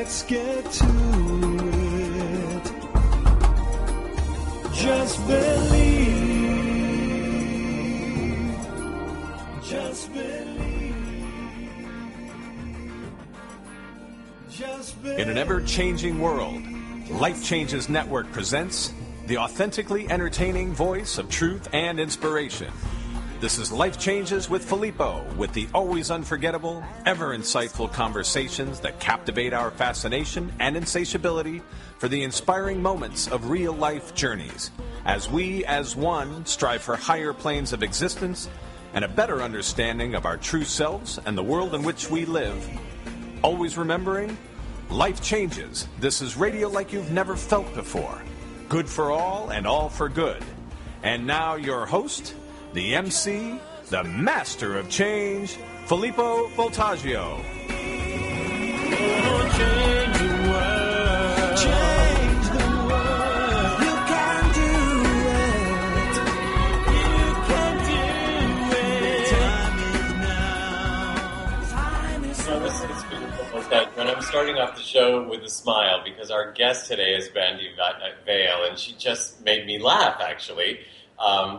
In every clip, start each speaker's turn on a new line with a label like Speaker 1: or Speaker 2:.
Speaker 1: let's get to it. Just believe. Just believe. Just believe.
Speaker 2: In an ever-changing world, Life Changes Network presents the authentically entertaining voice of truth and inspiration. This is Life Changes with Filippo, with the always unforgettable, ever insightful conversations that captivate our fascination and insatiability for the inspiring moments of real-life journeys, as we, as one, strive for higher planes of existence and a better understanding of our true selves and the world in which we live. Always remembering, life changes. This is radio like you've never felt before. Good for all and all for good. And now your host, the MC, the master of change, Filippo Voltaggio.
Speaker 1: Change the world. Change the world. You can do it. You can do it. Time is now. Time is now.
Speaker 3: This is beautiful is that when I'm starting off the show with a smile, because our guest today is Brandi Veil, and she just made me laugh, actually.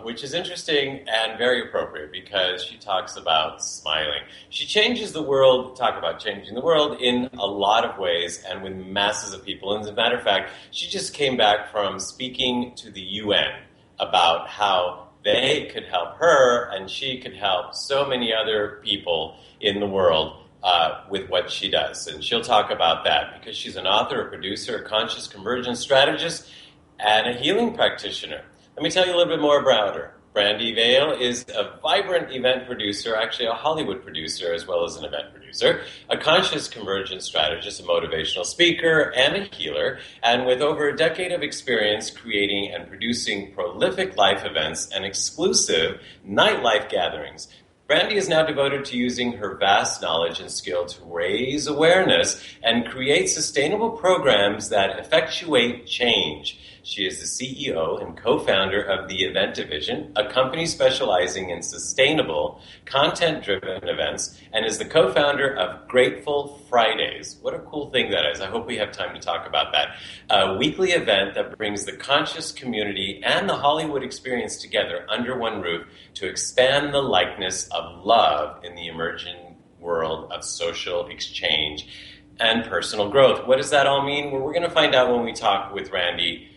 Speaker 3: Which is interesting and very appropriate because she talks about smiling. She changes the world, talk about changing the world in a lot of ways and with masses of people. And as a matter of fact, she just came back from speaking to the UN about how they could help her and she could help so many other people in the world with what she does. And she'll talk about that because she's an author, a producer, a conscious convergence strategist, and a healing practitioner. Let me tell you a little bit more about her. Brandi Veil is a vibrant event producer, actually a Hollywood producer as well as an event producer, a conscious convergence strategist, a motivational speaker, and a healer, and with over a decade of experience creating and producing prolific life events and exclusive nightlife gatherings. Brandi is now devoted to using her vast knowledge and skill to raise awareness and create sustainable programs that effectuate change. She is the CEO and co-founder of the Event Division, a company specializing in sustainable, content-driven events, and is the co-founder of Grateful Fridays. What a cool thing that is. I hope we have time to talk about that. A weekly event that brings the conscious community and the Hollywood experience together under one roof to expand the likeness of love in the emerging world of social exchange and personal growth. What does that all mean? Well, we're going to find out when we talk with Brandi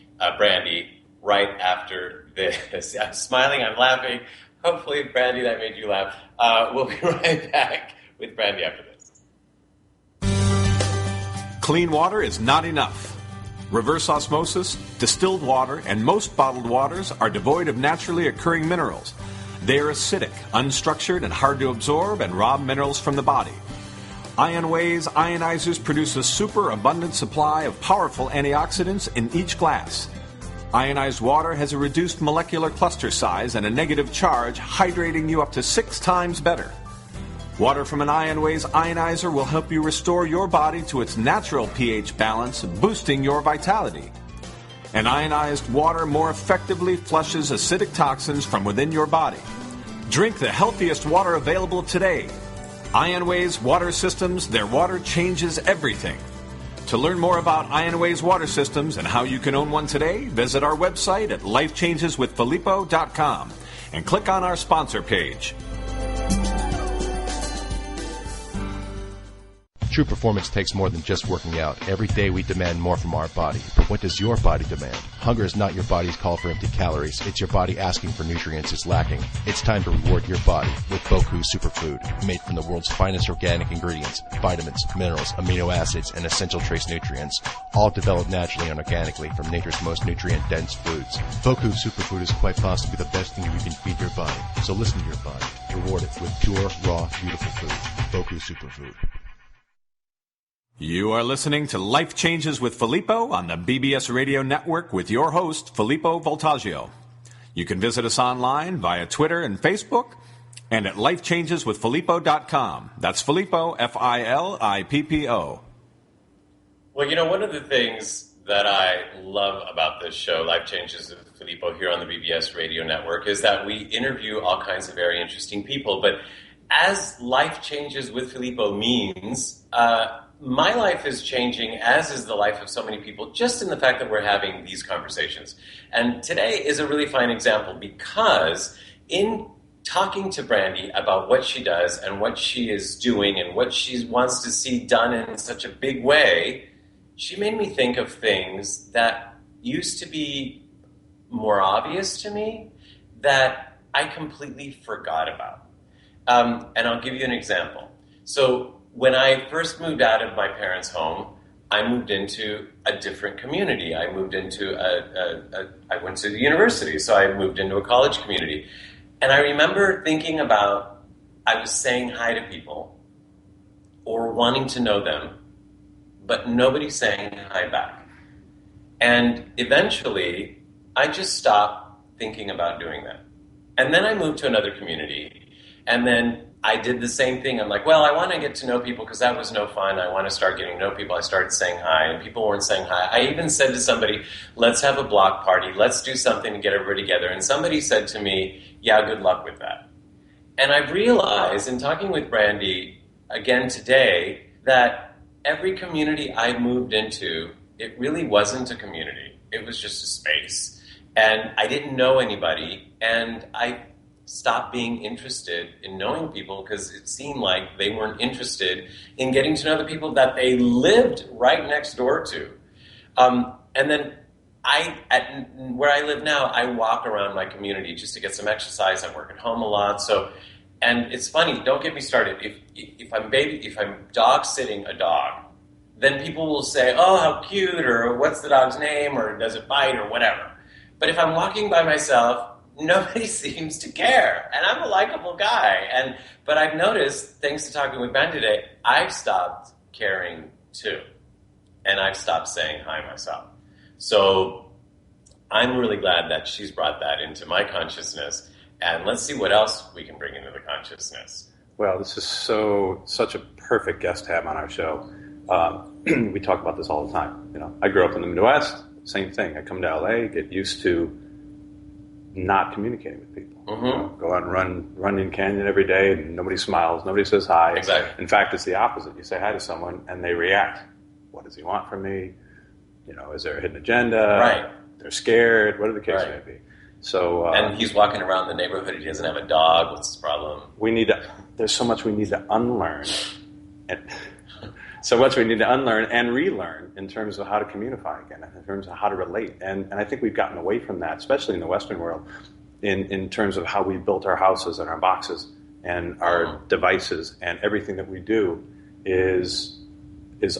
Speaker 3: right after this. I'm smiling, I'm laughing. Hopefully, Brandi, that made you laugh. We'll be right back with Brandi after this.
Speaker 2: Clean water is not enough. Reverse osmosis, distilled water, and most bottled waters are devoid of naturally occurring minerals. They are acidic, unstructured, and hard to absorb and rob minerals from the body. IonWay's ionizers produce a super abundant supply of powerful antioxidants in each glass. Ionized water has a reduced molecular cluster size and a negative charge, hydrating you up to 6 times better. Water from an IonWay's ionizer will help you restore your body to its natural pH balance, boosting your vitality. And ionized water more effectively flushes acidic toxins from within your body. Drink the healthiest water available today. IonWay's water systems, their water changes everything. To learn more about IonWay's water systems and how you can own one today, visit our website at lifechangeswithfilippo.com and click on our sponsor page.
Speaker 4: True performance takes more than just working out. Every day we demand more from our body. But what does your body demand? Hunger is not your body's call for empty calories. It's your body asking for nutrients it's lacking. It's time to reward your body with Boku Superfood, made from the world's finest organic ingredients, vitamins, minerals, amino acids, and essential trace nutrients, all developed naturally and organically from nature's most nutrient-dense foods. Boku Superfood is quite possibly the best thing you can feed your body. So listen to your body. Reward it with pure, raw, beautiful food. Boku Superfood.
Speaker 2: You are listening to Life Changes with Filippo on the BBS Radio Network with your host, Filippo Voltaggio. You can visit us online via Twitter and Facebook and at lifechangeswithfilippo.com. That's Filippo, Filippo.
Speaker 3: Well, you know, one of the things that I love about this show, Life Changes with Filippo, here on the BBS Radio Network, is that we interview all kinds of very interesting people. But as Life Changes with Filippo means, my life is changing, as is the life of so many people, just in the fact that we're having these conversations. And today is a really fine example, because in talking to Brandi about what she does and what she is doing and what she wants to see done in such a big way, she made me think of things that used to be more obvious to me that I completely forgot about. And I'll give you an example. So when I first moved out of my parents' home, I moved into a different community. I moved into I went to the university, so I moved into a college community. And I remember thinking about, I was saying hi to people or wanting to know them, but nobody saying hi back. And eventually, I just stopped thinking about doing that. And then I moved to another community, and then I did the same thing. I'm like, well, I want to get to know people because that was no fun. I want to start getting to know people. I started saying hi, and people weren't saying hi. I even said to somebody, let's have a block party. Let's do something to get everybody together. And somebody said to me, yeah, good luck with that. And I realized in talking with Brandi again today that every community I moved into, it really wasn't a community. It was just a space. And I didn't know anybody, and I stopped being interested in knowing people because it seemed like they weren't interested in getting to know the people that they lived right next door to. And then where I live now, I walk around my community just to get some exercise. I work at home a lot. And it's funny, don't get me started. If I'm dog sitting a dog, then people will say, oh, how cute, or what's the dog's name, or does it bite, or whatever. But if I'm walking by myself, nobody seems to care, and I'm a likable guy. But I've noticed, thanks to talking with Ben today, I've stopped caring too, and I've stopped saying hi myself. So I'm really glad that she's brought that into my consciousness, and let's see what else we can bring into the consciousness.
Speaker 5: Well, this is such a perfect guest to have on our show. We talk about this all the time. You know, I grew up in the Midwest. Same thing. I come to LA, get used to not communicating with people.
Speaker 3: Mm-hmm.
Speaker 5: You know, go out and run in Canyon every day, and nobody smiles, nobody says hi.
Speaker 3: Exactly.
Speaker 5: In fact, it's the opposite. You say hi to someone, and they react. What does he want from me? You know, is there a hidden agenda?
Speaker 3: Right.
Speaker 5: They're scared. Whatever the case may be. So,
Speaker 3: and he's walking around the neighborhood. He doesn't have a dog. What's his problem?
Speaker 5: There's so much we need to unlearn. So much we need to unlearn and relearn in terms of how to communicate again, in terms of how to relate. And I think we've gotten away from that, especially in the Western world, in terms of how we built our houses and our boxes and our devices, and everything that we do is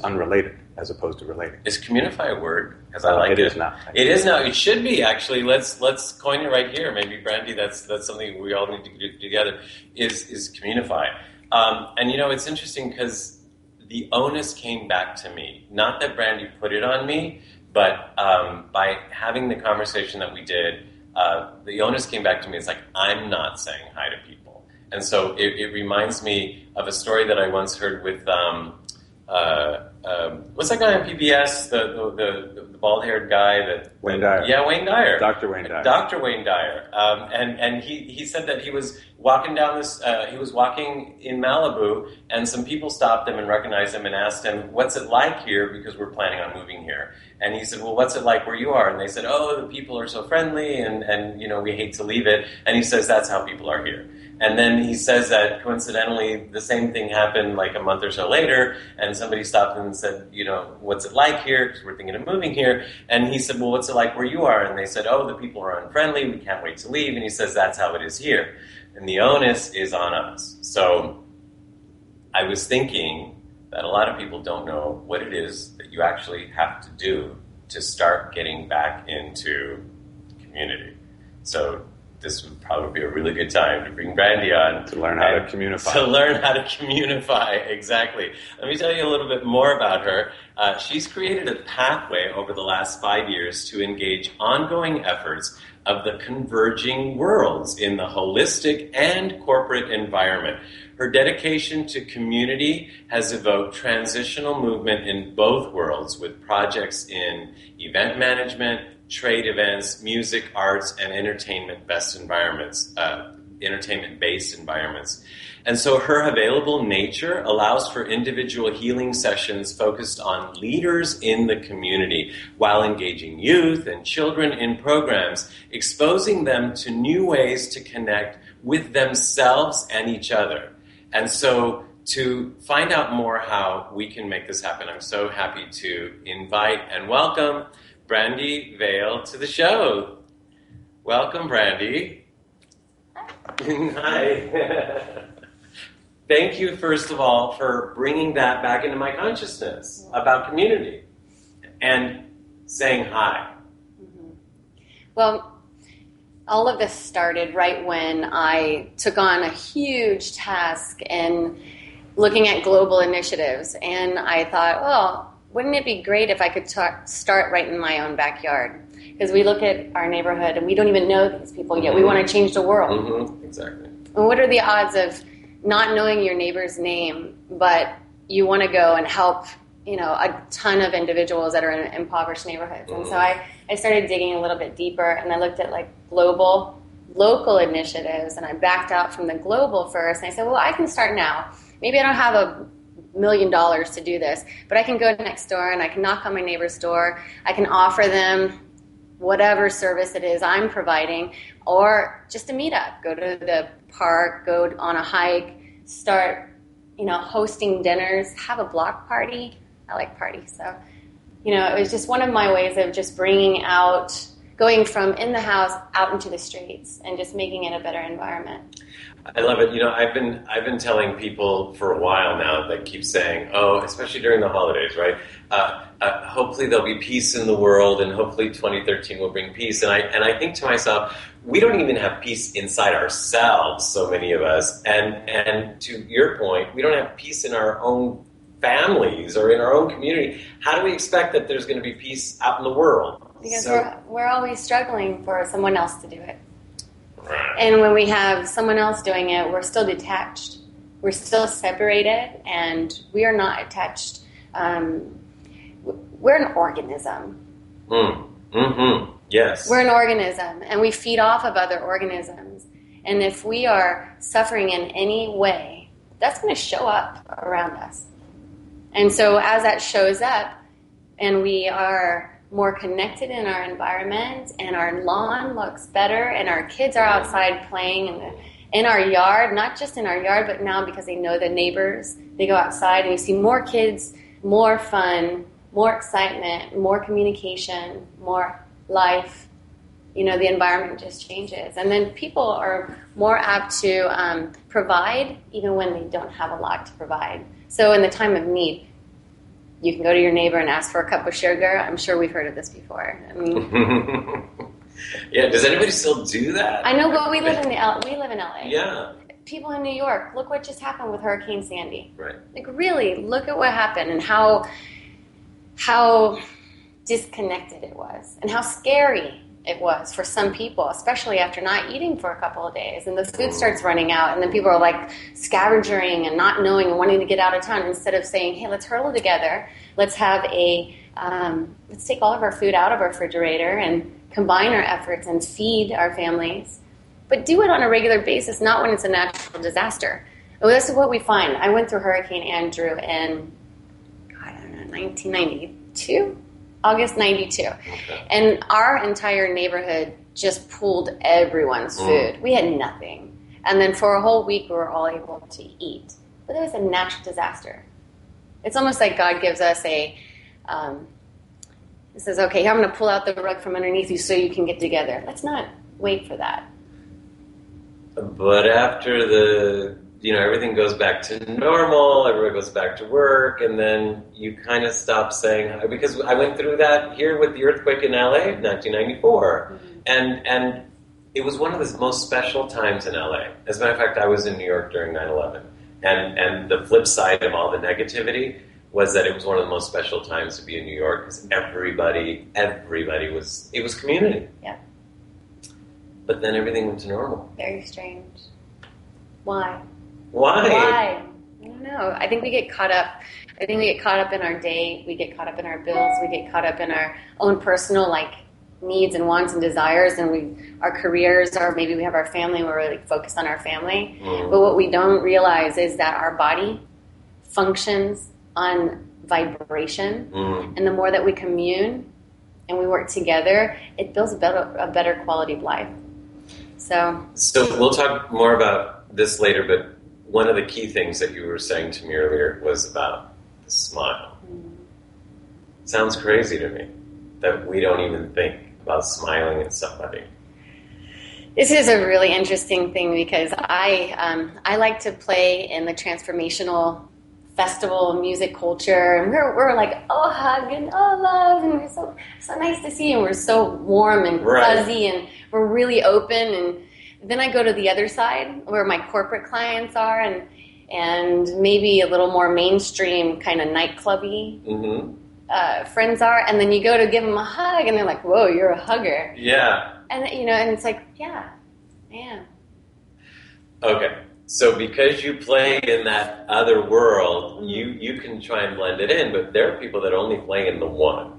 Speaker 5: unrelated as opposed to relating.
Speaker 3: Is communify a word? Because I like it.
Speaker 5: It is now.
Speaker 3: It is now. It should be, actually. Let's coin it right here. Maybe, Brandi, that's something we all need to do together, is communify. And, you know, it's interesting because the onus came back to me. Not that Brandi put it on me, but by having the conversation that we did, the onus came back to me. It's like, I'm not saying hi to people. And so it reminds me of a story that I once heard with, what's that guy on PBS, the bald-haired guy that...
Speaker 5: Wayne Dyer.
Speaker 3: Yeah, Wayne Dyer.
Speaker 5: Dr. Wayne Dyer.
Speaker 3: Dr. Wayne Dyer. And he said that he was walking down this, he was walking in Malibu, and some people stopped him and recognized him and asked him, what's it like here, because we're planning on moving here. And he said, well, what's it like where you are? And they said, oh, the people are so friendly, and you know, we hate to leave it. And he says, that's how people are here. And then he says that coincidentally the same thing happened like a month or so later, and somebody stopped him and said, you know, what's it like here? Because we're thinking of moving here. And he said, well, what's it like where you are? And they said, oh, the people are unfriendly. We can't wait to leave. And he says, that's how it is here. And the onus is on us. So I was thinking that a lot of people don't know what it is that you actually have to do to start getting back into community. So this would probably be a really good time to bring Brandi on.
Speaker 5: To learn how to communify.
Speaker 3: To learn how to communify, exactly. Let me tell you a little bit more about her. She's created a pathway over the last 5 years to engage ongoing efforts of the converging worlds in the holistic and corporate environment. Her dedication to community has evoked transitional movement in both worlds with projects in event management, trade events, music, arts, and entertainment-based environments. And so her available nature allows for individual healing sessions focused on leaders in the community while engaging youth and children in programs, exposing them to new ways to connect with themselves and each other. And so to find out more how we can make this happen, I'm so happy to invite and welcome Brandi Veil to the show. Welcome, Brandi. Hi. Thank you, first of all, for bringing that back into my consciousness about community and saying hi.
Speaker 6: Mm-hmm. Well, all of this started right when I took on a huge task in looking at global initiatives. And I thought, well, wouldn't it be great if I could start right in my own backyard? Because we look at our neighborhood and we don't even know these people yet. We want to change the world.
Speaker 3: Mm-hmm. Exactly.
Speaker 6: And what are the odds of not knowing your neighbor's name, but you want to go and help, a ton of individuals that are in impoverished neighborhoods? And so I started digging a little bit deeper, and I looked at global, local initiatives, and I backed out from the global first. And I said, well, I can start now. Maybe I don't have $1 million to do this, but I can go next door and I can knock on my neighbor's door. I can offer them whatever service it is I'm providing, or just a meetup. Go to the park, go on a hike, start, hosting dinners, have a block party. I like parties. So, it was just one of my ways of just going from in the house out into the streets and just making it a better environment.
Speaker 3: I love it. I've been telling people for a while now that keep saying, especially during the holidays, right? Hopefully there'll be peace in the world, and hopefully 2013 will bring peace. And I think to myself, we don't even have peace inside ourselves, so many of us. And to your point, we don't have peace in our own families or in our own community. How do we expect that there's going to be peace out in the world?
Speaker 6: Because we're always struggling for someone else to do it. And when we have someone else doing it, we're still detached. We're still separated, and we are not attached. We're an organism.
Speaker 3: Mm-hmm. Yes.
Speaker 6: We're an organism, and we feed off of other organisms. And if we are suffering in any way, that's going to show up around us. And so as that shows up, and we are more connected in our environment, and our lawn looks better, and our kids are outside playing in our yard, not just in our yard, but now because they know the neighbors, they go outside and you see more kids, more fun, more excitement, more communication, more life. The environment just changes. And then people are more apt to provide even when they don't have a lot to provide. So in the time of need, you can go to your neighbor and ask for a cup of sugar. I'm sure we've heard of this before.
Speaker 3: Yeah, does anybody still do that?
Speaker 6: I know, but we live in LA.
Speaker 3: Yeah.
Speaker 6: People in New York, look what just happened with Hurricane Sandy.
Speaker 3: Right.
Speaker 6: Really, look at what happened and how disconnected it was and how scary it was for some people, especially after not eating for a couple of days, and the food starts running out, and then people are scavenging and not knowing and wanting to get out of town, instead of saying, hey, let's huddle together, let's have let's take all of our food out of our refrigerator and combine our efforts and feed our families, but do it on a regular basis, not when it's a natural disaster. Well, this is what we find. I went through Hurricane Andrew in, 1992? August 92. Okay. And our entire neighborhood just pooled everyone's food. We had nothing. And then for a whole week, we were all able to eat. But it was a natural disaster. It's almost like God gives us He says, okay, here I'm going to pull out the rug from underneath you so you can get together. Let's not wait for that.
Speaker 3: But after everything goes back to normal, everybody goes back to work, and then you kind of stop saying, because I went through that here with the earthquake in LA in 1994, and it was one of the most special times in LA. As a matter of fact, I was in New York during 9/11, and the flip side of all the negativity was that it was one of the most special times to be in New York, because everybody was, it was community.
Speaker 6: Yeah.
Speaker 3: But then everything went to normal.
Speaker 6: Very strange. Why?
Speaker 3: Why?
Speaker 6: I don't know. I think we get caught up. In our day. We get caught up in our bills. We get caught up in our own personal needs and wants and desires, and our careers, or maybe we have our family, we're really focused on our family. But what we don't realize is that our body functions on vibration, and the more that we commune and we work together, it builds a better quality of life. So
Speaker 3: we'll talk more about this later, but one of the key things that you were saying to me earlier was about the smile. Sounds crazy to me that we don't even think about smiling at somebody.
Speaker 6: This is a really interesting thing because I like to play in the transformational festival music culture, and we're like, oh, hug and oh, love, and we're so nice to see you, and we're so warm and fuzzy, and we're really open. And then I go to the other side where my corporate clients are, and maybe a little more mainstream kind of nightclubby friends are, and then you go to give them a hug, and they're like, whoa, you're a hugger.
Speaker 3: Yeah.
Speaker 6: And and it's like, yeah, I am.
Speaker 3: Okay. So because you play in that other world, you can try and blend it in, but there are people that only play in the one,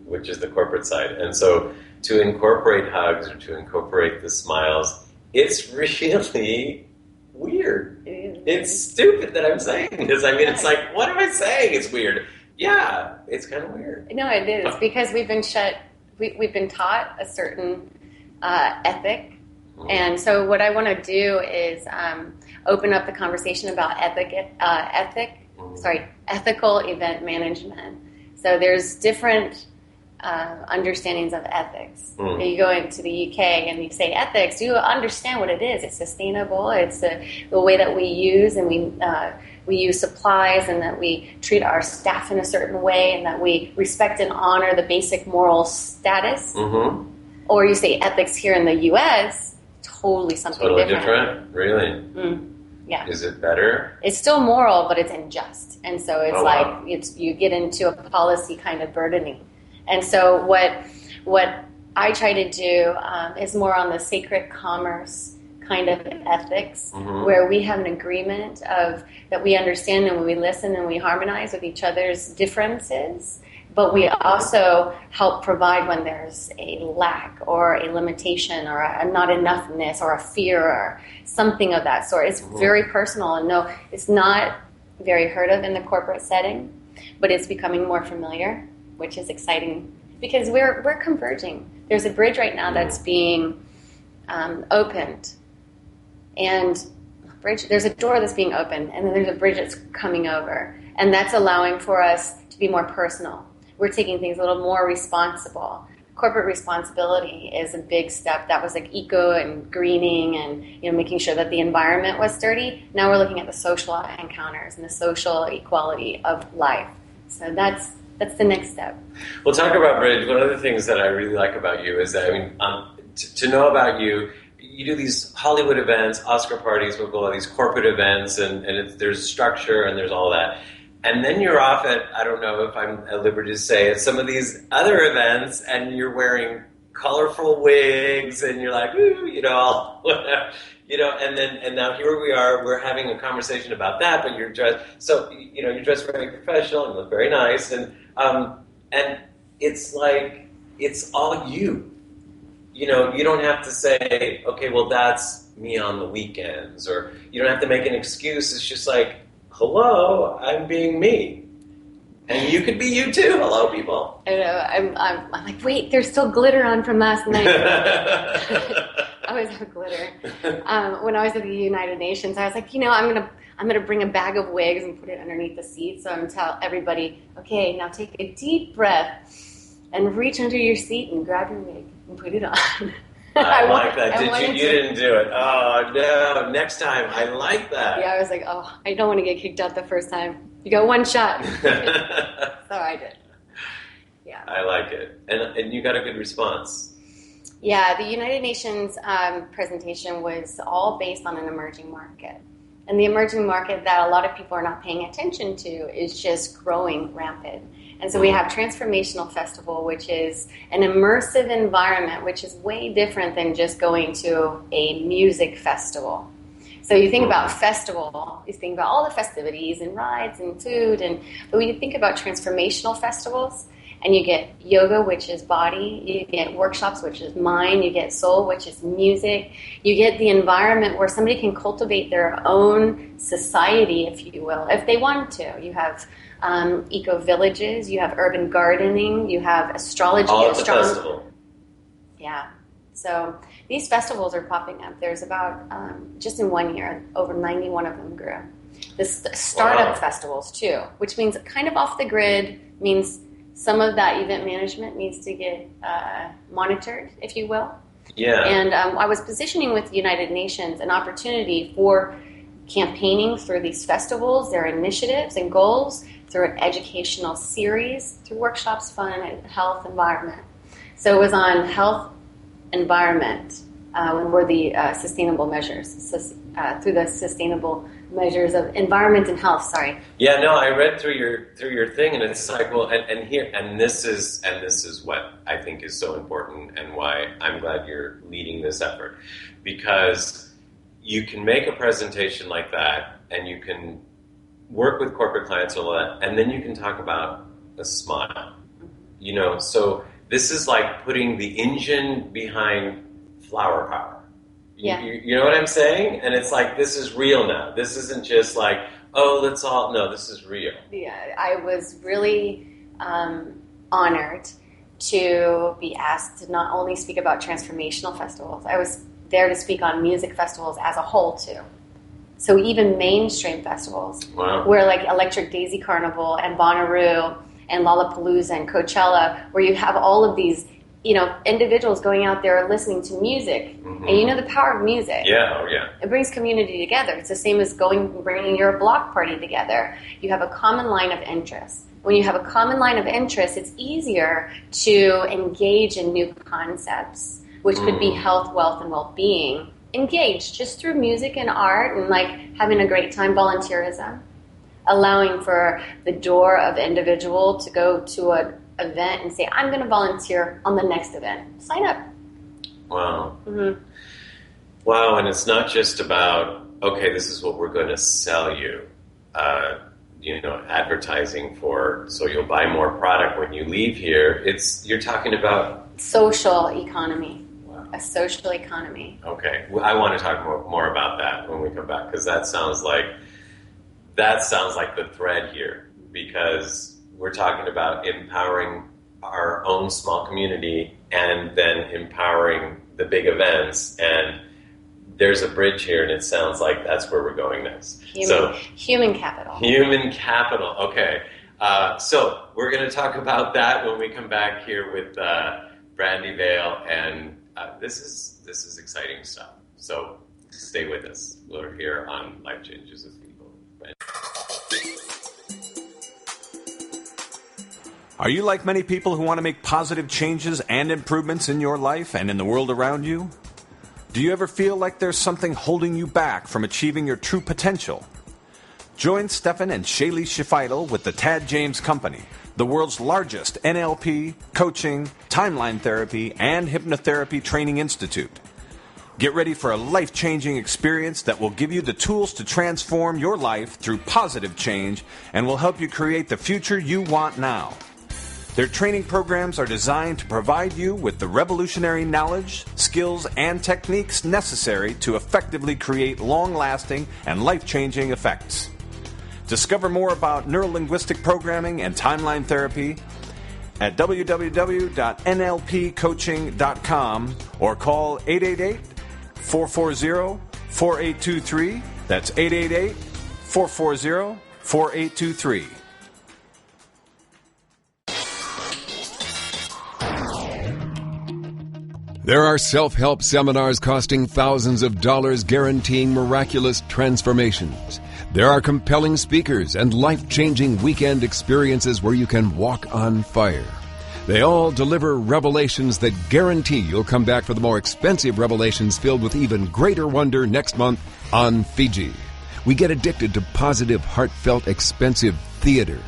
Speaker 3: which is the corporate side. And so to incorporate hugs or to incorporate the smiles, it's really weird. It's stupid that I'm saying this. I mean, it's like, what am I saying? It's weird. Yeah, it's kind of weird.
Speaker 6: No, it is, because we've been taught a certain ethic. And so what I want to do is open up the conversation about ethical event management. So there's different understandings of ethics. You go into the UK and you say ethics, you understand what it is. It's sustainable. It's the way that we use, and we use supplies, and that we treat our staff in a certain way, and that we respect and honor the basic moral status. Or you say ethics here in the US, totally something different.
Speaker 3: Really?
Speaker 6: Yeah.
Speaker 3: Is it better?
Speaker 6: It's still moral, but it's unjust. And so it's you get into a policy kind of burdening. And so what I try to do is more on the sacred commerce kind of ethics, where we have an agreement of that we understand, and we listen and we harmonize with each other's differences. But we also help provide when there's a lack or a limitation or a not enoughness or a fear or something of that sort. It's very personal, and no, it's not very heard of in the corporate setting, but it's becoming more familiar, which is exciting because we're converging. There's a bridge right now that's being opened, and there's a door that's being opened, and then there's a bridge that's coming over, and that's allowing for us to be more personal. We're taking things a little more responsible. Corporate responsibility is a big step. That was like eco and greening and making sure that the environment was sturdy. Now we're looking at the social encounters and the social equality of life. So that's the next step.
Speaker 3: We'll talk about Bridge. One of the things that I really like about you is that, to know about you, you do these Hollywood events, Oscar parties, we'll go to these corporate events, and there's structure and there's all that. And then you're off at, I don't know if I'm at liberty to say, at some of these other events, and you're wearing colorful wigs, and you're like, ooh, and now here we are, we're having a conversation about that, but you're dressed, you're dressed very professional, and you look very nice, and it's like, it's all you. You don't have to say, okay, well, that's me on the weekends, or you don't have to make an excuse. It's just like, hello, I'm being me. And you could be you too. Hello, people.
Speaker 6: I know. I'm like, wait, there's still glitter on from last night. I always have glitter. When I was at the United Nations, I was like, I'm gonna bring a bag of wigs and put it underneath the seat. So I'm gonna tell everybody, okay, now take a deep breath and reach under your seat and grab your wig and put it on.
Speaker 3: I like that. You didn't do it. Oh, no. Next time. I like that.
Speaker 6: Yeah, I was like, I don't want to get kicked out the first time. You got one shot. So I did. Yeah.
Speaker 3: I like it. And you got a good response.
Speaker 6: Yeah, the United Nations presentation was all based on an emerging market. And the emerging market that a lot of people are not paying attention to is just growing rampant. And so we have Transformational Festival, which is an immersive environment, which is way different than just going to a music festival. So you think about festival, you think about all the festivities and rides and food, but when you think about transformational festivals, And you get yoga, which is body. You get workshops, which is mind. You get soul, which is music. You get the environment where somebody can cultivate their own society, if you will, if they want to. You have eco-villages. You have urban gardening. You have astrology.
Speaker 3: All at the festival.
Speaker 6: Yeah. So these festivals are popping up. There's about, just in 1 year, over 91 of them grew. This startup festivals too, which means kind of off the grid, means some of that event management needs to get monitored, if you will.
Speaker 3: Yeah.
Speaker 6: And I was positioning with the United Nations an opportunity for campaigning through these festivals, their initiatives and goals, through an educational series, through workshops, fun, and health, environment. So it was on health, environment, when we're the sustainable measures, through the sustainable measures of environment and health. Sorry.
Speaker 3: Yeah, no, I read through your thing, and it's like, well, and this is what I think is so important, and why I'm glad you're leading this effort, because you can make a presentation like that, and you can work with corporate clients and all that, and then you can talk about a smile. You know, so this is like putting the engine behind flower power.
Speaker 6: Yeah.
Speaker 3: You know what I'm saying? And it's like, this is real now. This isn't just like, oh, this is real.
Speaker 6: Yeah, I was really honored to be asked to not only speak about transformational festivals, I was there to speak on music festivals as a whole too. So even mainstream festivals, where like Electric Daisy Carnival and Bonnaroo and Lollapalooza and Coachella, where you have all of these, you know, individuals going out there listening to music. Mm-hmm. And you know the power of music.
Speaker 3: Yeah, oh yeah.
Speaker 6: It brings community together. It's the same as bringing your block party together. You have a common line of interest. When you have a common line of interest, it's easier to engage in new concepts, which could be health, wealth, and well-being. Engage just through music and art and like having a great time, volunteerism, allowing for the door of individual to go to an event and say, I'm going to volunteer on the next event. Sign up.
Speaker 3: Wow.
Speaker 6: Mm-hmm.
Speaker 3: Wow, and it's not just about, okay, this is what we're going to sell you, advertising for, so you'll buy more product when you leave here. You're talking about
Speaker 6: social economy. A social economy.
Speaker 3: Okay. Well, I want to talk more about that when we come back, because that sounds like the thread here, because we're talking about empowering our own small community and then empowering the big events, and there's a bridge here, and it sounds like that's where we're going next.
Speaker 6: Human capital.
Speaker 3: Human capital. Okay. So we're going to talk about that when we come back here with Brandi Veil, and this is exciting stuff. So stay with us. We're here on Life Changes with People.
Speaker 2: Are you like many people who want to make positive changes and improvements in your life and in the world around you? Do you ever feel like there's something holding you back from achieving your true potential? Join Stefan and Shaylee Shifidel with the Tad James Company, the world's largest NLP, coaching, timeline therapy, and hypnotherapy training institute. Get ready for a life-changing experience that will give you the tools to transform your life through positive change and will help you create the future you want now. Their training programs are designed to provide you with the revolutionary knowledge, skills, and techniques necessary to effectively create long-lasting and life-changing effects. Discover more about neurolinguistic programming and timeline therapy at www.nlpcoaching.com or call 888-440-4823. That's 888-440-4823.
Speaker 7: There are self-help seminars costing thousands of dollars guaranteeing miraculous transformations. There are compelling speakers and life-changing weekend experiences where you can walk on fire. They all deliver revelations that guarantee you'll come back for the more expensive revelations filled with even greater wonder next month on Fiji. We get addicted to positive, heartfelt, expensive theater.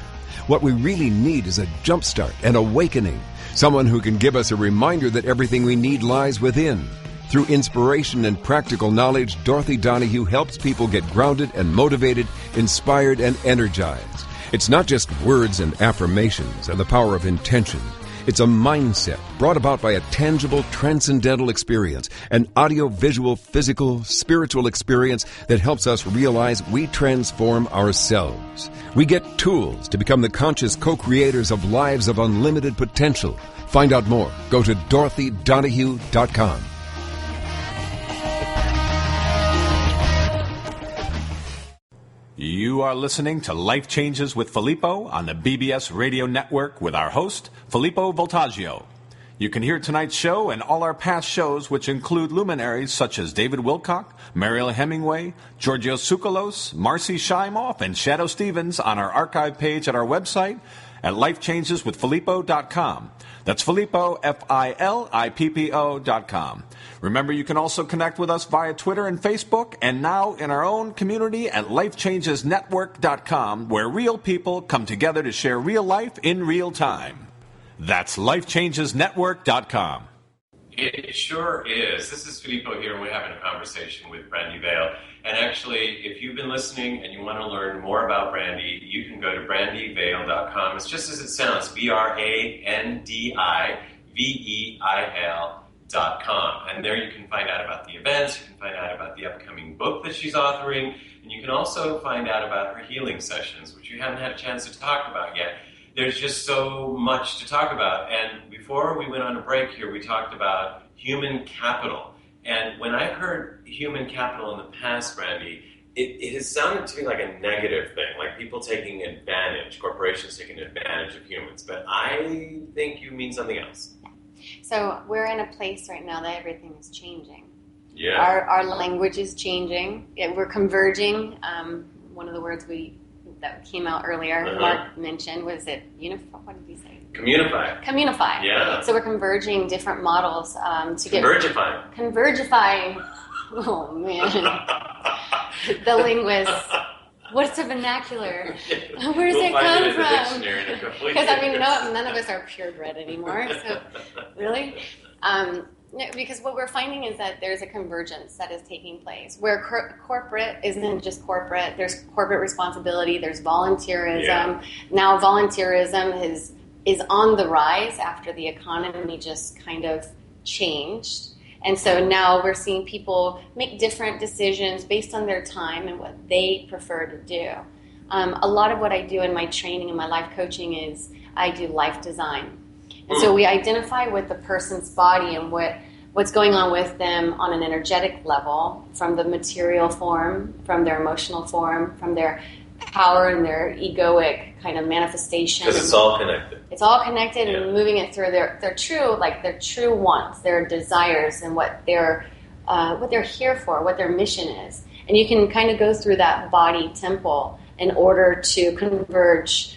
Speaker 7: What we really need is a jumpstart, an awakening, someone who can give us a reminder that everything we need lies within. Through inspiration and practical knowledge, Dorothy Donahue helps people get grounded and motivated, inspired and energized. It's not just words and affirmations and the power of intention. It's a mindset brought about by a tangible, transcendental experience, an audio-visual, physical, spiritual experience that helps us realize we transform ourselves. We get tools to become the conscious co-creators of lives of unlimited potential. Find out more. Go to DorothyDonahue.com.
Speaker 2: You are listening to Life Changes with Filippo on the BBS Radio Network with our host, Filippo Voltaggio. You can hear tonight's show and all our past shows, which include luminaries such as David Wilcock, Mariel Hemingway, Giorgio Tsoukalos, Marcy Shimoff, and Shadow Stevens on our archive page at our website at lifechangeswithfilippo.com. That's Filippo, Filippo.com. Remember, you can also connect with us via Twitter and Facebook, and now in our own community at lifechangesnetwork.com, where real people come together to share real life in real time. That's lifechangesnetwork.com.
Speaker 3: It sure is. This is Filippo here, and we're having a conversation with Brandi Veil. And actually, if you've been listening and you want to learn more about Brandi, you can go to brandiveil.com. It's just as it sounds, brandiveil.com. And there you can find out about the events, you can find out about the upcoming book that she's authoring, and you can also find out about her healing sessions, which we haven't had a chance to talk about yet. There's just so much to talk about. And before we went on a break here, we talked about human capital. And when I heard human capital in the past, Brandi, it has sounded to me like a negative thing, like people taking advantage, corporations taking advantage of humans. But I think you mean something else.
Speaker 6: So we're in a place right now that everything is changing.
Speaker 3: Yeah.
Speaker 6: Our language is changing. We're converging. One of the words that came out earlier, Mark mentioned, was it unify? What did he say? Communify.
Speaker 3: Yeah.
Speaker 6: So we're converging different models to get... Convergifying. Oh, man. The linguist. What's a vernacular? Where does it come from? Because, none of us are purebred anymore. So, really? No, because what we're finding is that there's a convergence that is taking place where corporate isn't just corporate. There's corporate responsibility. There's volunteerism. Yeah. Now volunteerism is on the rise after the economy just kind of changed. And so now we're seeing people make different decisions based on their time and what they prefer to do. A lot of what I do in my training and my life coaching is I do life design. And so we identify with the person's body and what's going on with them on an energetic level, from the material form, from their emotional form, from their power and their egoic kind of manifestation.
Speaker 3: Because it's all connected.
Speaker 6: It's all connected, yeah. And moving it through their true wants, their desires, and what they're here for, what their mission is. And you can kind of go through that body temple in order to converge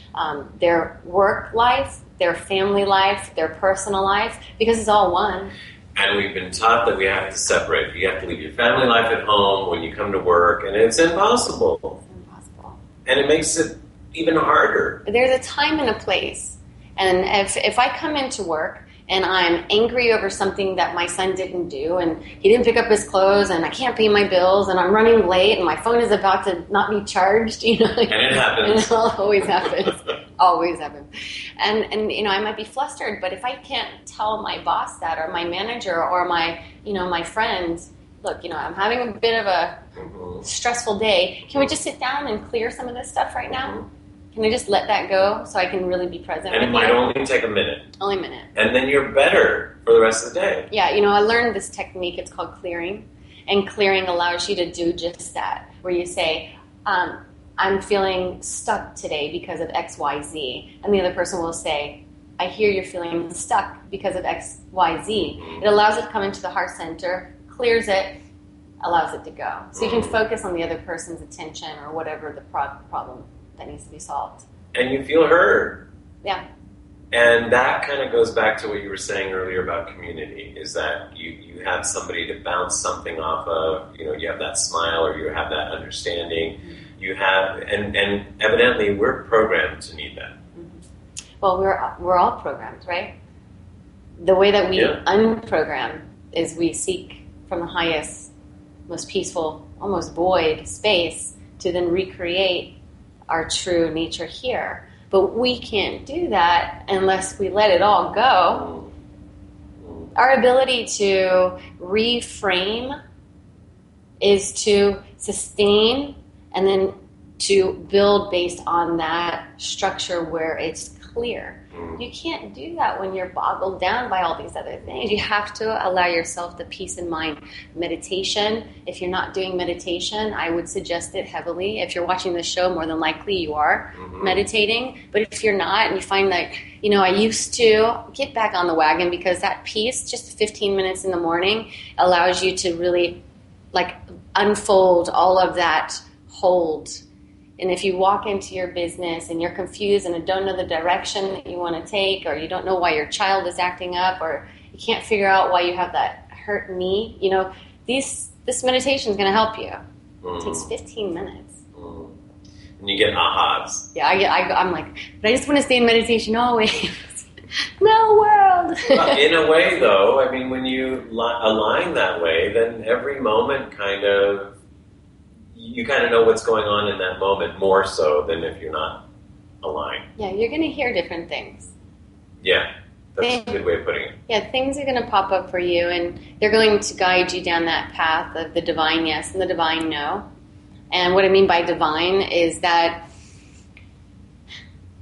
Speaker 6: their work life, their family life, their personal life, because it's all one.
Speaker 3: And we've been taught that we have to separate. You have to leave your family life at home when you come to work, and it's impossible.
Speaker 6: It's impossible.
Speaker 3: And it makes it even harder.
Speaker 6: There's a time and a place. And if I come into work and I'm angry over something that my son didn't do, and he didn't pick up his clothes, and I can't pay my bills, and I'm running late, and my phone is about to not be charged, And
Speaker 3: it happens.
Speaker 6: And it always happens. Always happens. And I might be flustered, but if I can't tell my boss that, or my manager, or my friends, look, I'm having a bit of a stressful day, can we just sit down and clear some of this stuff right now? Can I just let that go so I can really be present?
Speaker 3: And it might only take a minute.
Speaker 6: Only a minute.
Speaker 3: And then you're better for the rest of the day.
Speaker 6: Yeah, I learned this technique. It's called clearing. And clearing allows you to do just that, where you say, I'm feeling stuck today because of X, Y, Z. And the other person will say, I hear you're feeling stuck because of X, Y, Z. It allows it to come into the heart center, clears it, allows it to go. So you can focus on the other person's attention or whatever the problem that needs to be solved.
Speaker 3: And you feel heard.
Speaker 6: Yeah.
Speaker 3: And that kind of goes back to what you were saying earlier about community, is that you have somebody to bounce something off of, you have that smile or you have that understanding. You have, and evidently we're programmed to need that.
Speaker 6: Well, we're all programmed, right? The way that we unprogram is we seek from the highest, most peaceful, almost void space to then recreate our true nature here. But we can't do that unless we let it all go. Our ability to reframe is to sustain and then to build based on that structure where it's clear. You can't do that when you're boggled down by all these other things. You have to allow yourself the peace and mind. Meditation, if you're not doing meditation, I would suggest it heavily. If you're watching this show, more than likely you are meditating. But if you're not and you find that, I used to, get back on the wagon, because that peace, just 15 minutes in the morning, allows you to really unfold all of that hold. And if you walk into your business and you're confused and don't know the direction that you want to take, or you don't know why your child is acting up, or you can't figure out why you have that hurt knee, this meditation is going to help you. It takes 15 minutes.
Speaker 3: And you get ahas.
Speaker 6: Yeah, I'm like, but I just want to stay in meditation always. No world.
Speaker 3: Well, in a way, though, I mean, when you align that way, then every moment you kind of know what's going on in that moment more so than if you're not aligned.
Speaker 6: Yeah, you're going to hear different things.
Speaker 3: Yeah, that's a good way of putting it.
Speaker 6: Yeah, things are going to pop up for you, and they're going to guide you down that path of the divine yes and the divine no. And what I mean by divine is that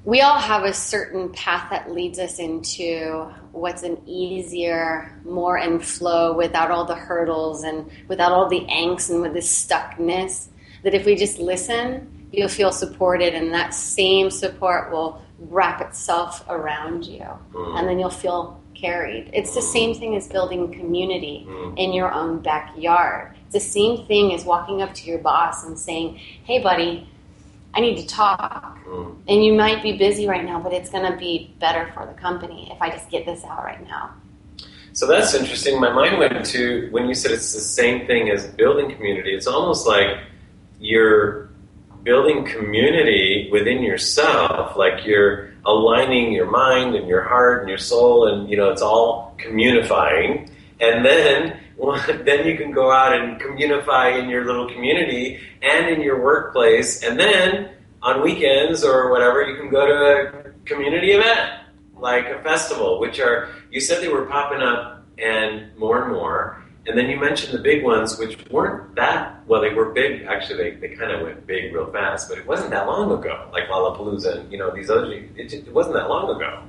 Speaker 6: we all have a certain path that leads us into what's an easier, more in flow, without all the hurdles and without all the angst and with the stuckness. That if we just listen, you'll feel supported, and that same support will wrap itself around you. And then you'll feel carried. It's the same thing as building community in your own backyard. It's the same thing as walking up to your boss and saying, hey, buddy, I need to talk. And you might be busy right now, but it's going to be better for the company if I just get this out right now.
Speaker 3: So that's interesting. My mind went to, when you said it's the same thing as building community, it's almost like you're building community within yourself, like you're aligning your mind and your heart and your soul, and it's all communifying. And then you can go out and communify in your little community and in your workplace, and then on weekends or whatever, you can go to a community event, like a festival, which you said they were popping up and more, and then you mentioned the big ones, which weren't they were big, actually, they kind of went big real fast, but it wasn't that long ago, like Lollapalooza and, these other, it wasn't that long ago.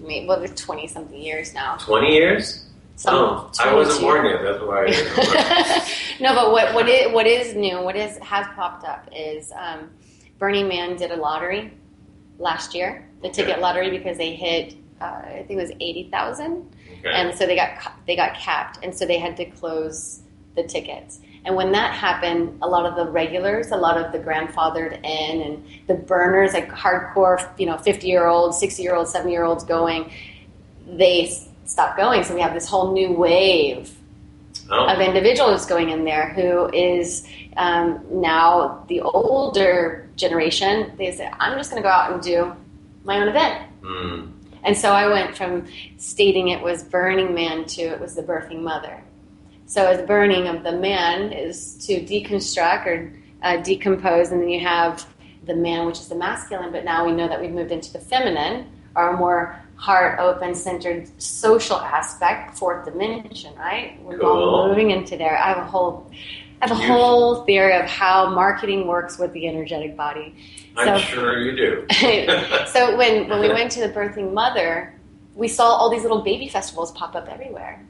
Speaker 6: Maybe, 20-something years now.
Speaker 3: 20 years? I wasn't born yet. That's why I didn't know.
Speaker 6: No, but what is new, has popped up is Burning Man did a lottery last year, the ticket lottery, because they hit I think it was 80,000, and so they got capped, and so they had to close the tickets. And when that happened, a lot of the regulars, a lot of the grandfathered in, and the burners, like hardcore, 50-year-olds, 60-year-olds, 70-year-olds going, they stopped going. So we have this whole new wave of individuals going in there who is now the older generation. They say, I'm just going to go out and do my own event. And so I went from stating it was Burning Man to it was the Birthing Mother. So the burning of the man is to deconstruct or decompose, and then you have the man, which is the masculine, but now we know that we've moved into the feminine, or a more heart open centered social aspect, fourth dimension, right? We're all moving into there. I have a whole theory of how marketing works with the energetic body.
Speaker 3: I'm sure you do.
Speaker 6: So when we went to the Birthing Mother, we saw all these little baby festivals pop up everywhere.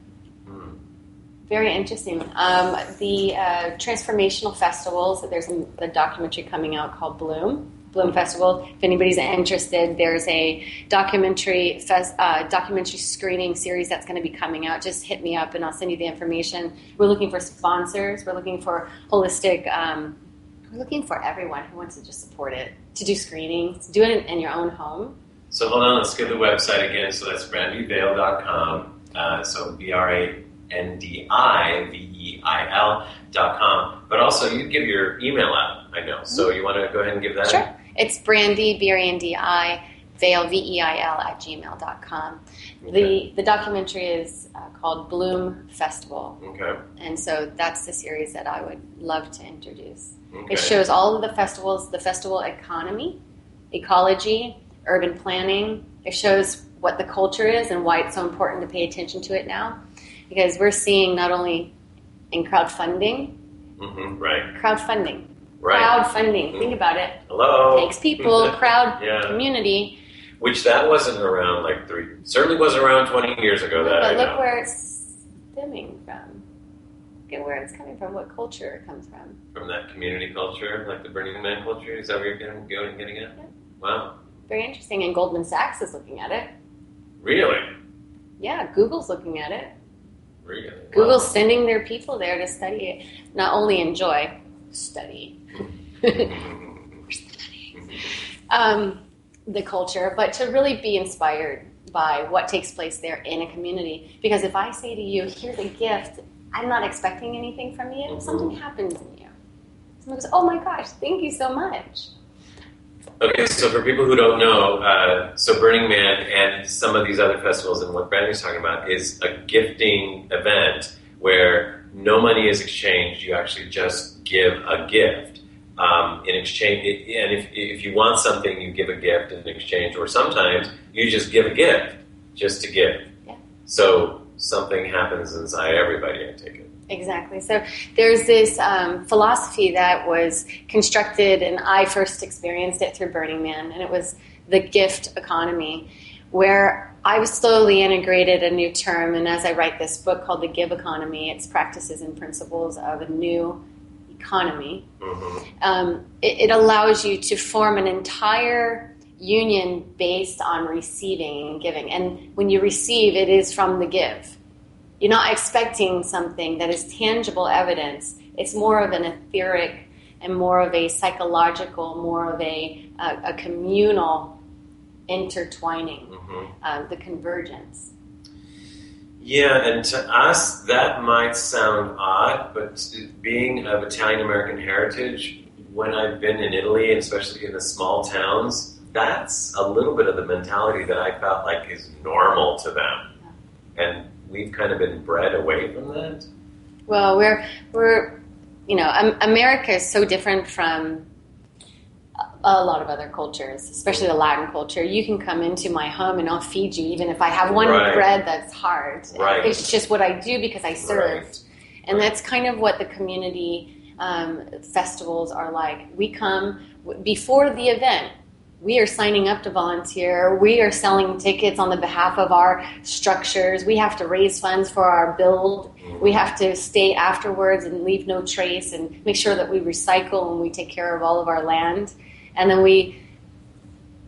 Speaker 6: Very interesting. The transformational festivals, there's a documentary coming out called Bloom Festival. If anybody's interested, there's a documentary screening series that's going to be coming out. Just hit me up and I'll send you the information. We're looking for sponsors. We're looking for holistic. We're looking for everyone who wants to just support it, to do screenings, do it in your own home.
Speaker 3: So hold on, let's give the website again. So that's brandiveil.com. So BrandiVeil.com. But also, you give your email out, I know. So you want to go ahead and give that?
Speaker 6: Sure. It's Brandi, Brandi, Veil, VEIL, @gmail.com. The documentary is called Bloom Festival.
Speaker 3: Okay.
Speaker 6: And so that's the series that I would love to introduce.
Speaker 3: Okay.
Speaker 6: It shows all of the festivals, the festival economy, ecology, urban planning. It shows what the culture is and why it's so important to pay attention to it now. Because we're seeing not only in crowdfunding,
Speaker 3: Right.
Speaker 6: crowdfunding.
Speaker 3: Right.
Speaker 6: Crowdfunding. Think about it.
Speaker 3: Hello.
Speaker 6: Takes people, crowd,
Speaker 3: Yeah.
Speaker 6: community.
Speaker 3: Which that wasn't around certainly wasn't around 20 years ago. That
Speaker 6: But
Speaker 3: I
Speaker 6: look
Speaker 3: know.
Speaker 6: where it's stemming from. Look at where it's coming from, what culture it comes from.
Speaker 3: From that community culture, like the Burning Man culture. Is that what you're getting at?
Speaker 6: Yeah.
Speaker 3: Wow.
Speaker 6: Very interesting. And Goldman Sachs is looking at it.
Speaker 3: Really?
Speaker 6: Yeah, Google's looking at it.
Speaker 3: Really?
Speaker 6: Google's
Speaker 3: Wow.
Speaker 6: sending their people there to study it. Not only enjoy, study. The culture, but to really be inspired by what takes place there in a community. Because if I say to you, here's a gift, I'm not expecting anything from you, something happens in you. Someone goes, oh my gosh, thank you so much.
Speaker 3: Okay, so for people who don't know, so Burning Man and some of these other festivals and what Brandi's talking about is a gifting event where no money is exchanged. You actually just give a gift in exchange. And if you want something, you give a gift in exchange. Or sometimes you just give a gift just to give.
Speaker 6: Yeah.
Speaker 3: So something happens inside everybody, I take it.
Speaker 6: Exactly. So there's this philosophy that was constructed, and I first experienced it through Burning Man, and it was the gift economy, where I've slowly integrated a new term, and as I write this book called The Give Economy, it's practices and principles of a new economy. It allows you to form an entire union based on receiving and giving. And when you receive, it is from the give. You're not expecting something that is tangible evidence. It's more of an etheric and more of a psychological, more of a communal intertwining, the convergence.
Speaker 3: Yeah, and to us, that might sound odd, but being of Italian-American heritage, when I've been in Italy, and especially in the small towns, that's a little bit of the mentality that I felt like is normal to them. And we've kind of been bred away from that.
Speaker 6: Well, we're America is so different from a lot of other cultures, especially the Latin culture. You can come into my home and I'll feed you, even if I have one bread that's hard.
Speaker 3: Right.
Speaker 6: It's just what I do because I served. And that's kind of what the community festivals are like. We come before the event. We are signing up to volunteer. We are selling tickets on the behalf of our structures. We have to raise funds for our build. We have to stay afterwards and leave no trace and make sure that we recycle and we take care of all of our land. And then we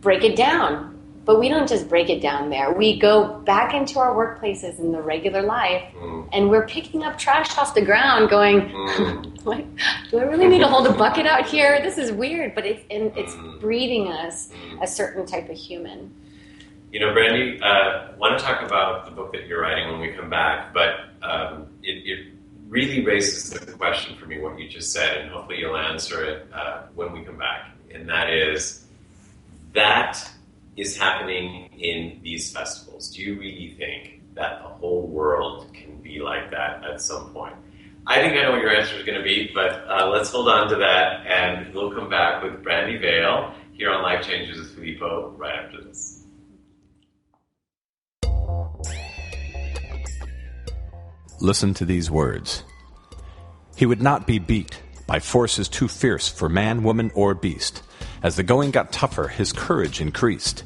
Speaker 6: break it down. But we don't just break it down there. We go back into our workplaces in the regular life, and we're picking up trash off the ground going, what? Do I really need to hold a bucket out here? This is weird, but it's breeding us a certain type of human.
Speaker 3: You know, Brandi, I want to talk about the book that you're writing when we come back, but it really raises the question for me, what you just said, and hopefully you'll answer it when we come back. And that is happening in these festivals. Do you really think that the whole world can be like that at some point? I think I know what your answer is going to be, but let's hold on to that, and we'll come back with Brandi Veil here on Life Changes with Filippo right after this.
Speaker 2: Listen to these words. He would not be beat by forces too fierce for man, woman, or beast. As the going got tougher, his courage increased.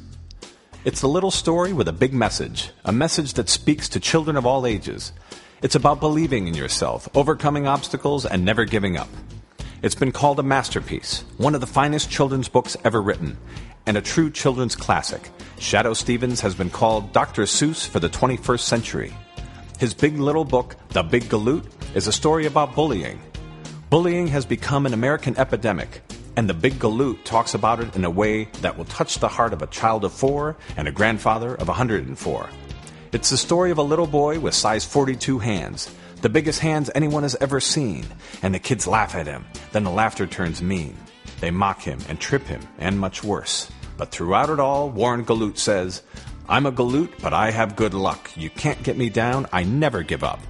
Speaker 2: It's a little story with a big message, a message that speaks to children of all ages. It's about believing in yourself, overcoming obstacles, and never giving up. It's been called a masterpiece, one of the finest children's books ever written, and a true children's classic. Shadoe Stevens has been called Dr. Seuss for the 21st century. His big little book, The Big Galoot, is a story about bullying. Bullying has become an American epidemic, and The Big Galoot talks about it in a way that will touch the heart of a child of 4 and a grandfather of 104. It's the story of a little boy with size 42 hands, the biggest hands anyone has ever seen, and the kids laugh at him. Then the laughter turns mean. They mock him and trip him, and much worse. But throughout it all, Warren Galoot says, I'm a Galoot, but I have good luck. You can't get me down. I never give up.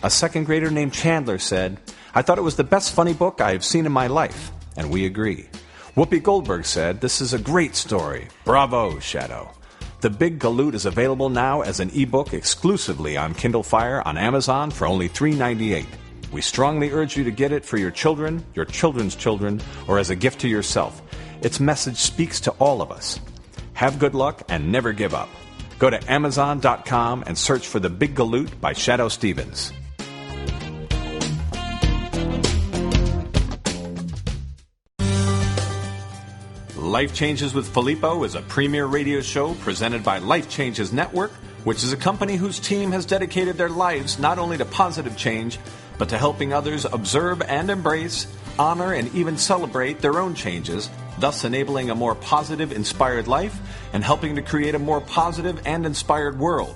Speaker 2: A second grader named Chandler said, I thought it was the best funny book I have seen in my life. And we agree. Whoopi Goldberg said, this is a great story. Bravo, Shadow. The Big Galoot is available now as an ebook exclusively on Kindle Fire on Amazon for only $3.98. We strongly urge you to get it for your children, your children's children, or as a gift to yourself. Its message speaks to all of us. Have good luck and never give up. Go to Amazon.com and search for The Big Galoot by Shadow Stevens. Life Changes with Filippo is a premier radio show presented by Life Changes Network, which is a company whose team has dedicated their lives not only to positive change, but to helping others observe and embrace, honor, and even celebrate their own changes, thus enabling a more positive, inspired life and helping to create a more positive and inspired world.